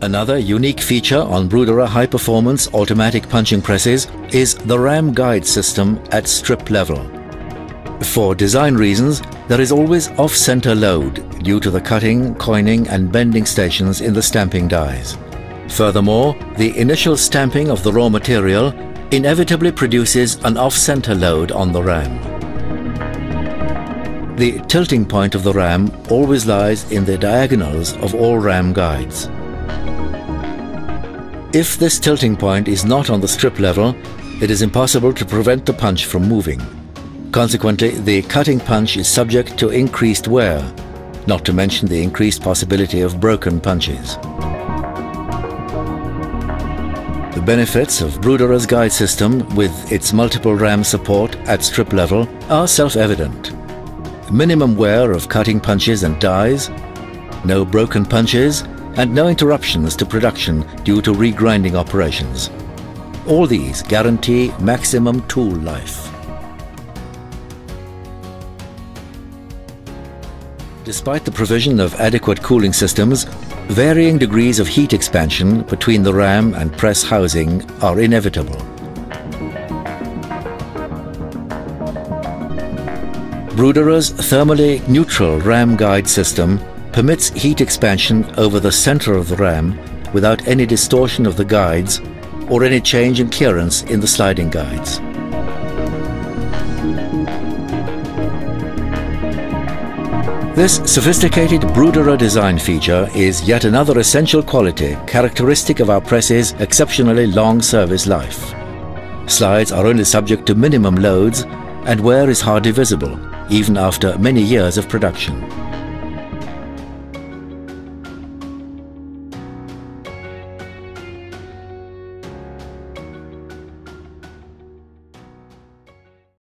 Another unique feature on Bruderer high-performance automatic punching presses is the ram guide system at strip level. For design reasons, there is always off-center load due to the cutting, coining and bending stations in the stamping dies. Furthermore, the initial stamping of the raw material inevitably produces an off-center load on the ram. The tilting point of the ram always lies in the diagonals of all ram guides. If this tilting point is not on the strip level, it is impossible to prevent the punch from moving. Consequently, the cutting punch is subject to increased wear, not to mention the increased possibility of broken punches. The benefits of Bruderer's guide system with its multiple ram support at strip level are self-evident. Minimum wear of cutting punches and dies, no broken punches, and no interruptions to production due to regrinding operations. All these guarantee maximum tool life. Despite the provision of adequate cooling systems, varying degrees of heat expansion between the ram and press housing are inevitable. Bruderer's thermally neutral ram guide system permits heat expansion over the center of the ram without any distortion of the guides or any change in clearance in the sliding guides. This sophisticated Bruderer design feature is yet another essential quality characteristic of our press's exceptionally long service life. Slides are only subject to minimum loads and wear is hardly visible, even after many years of production.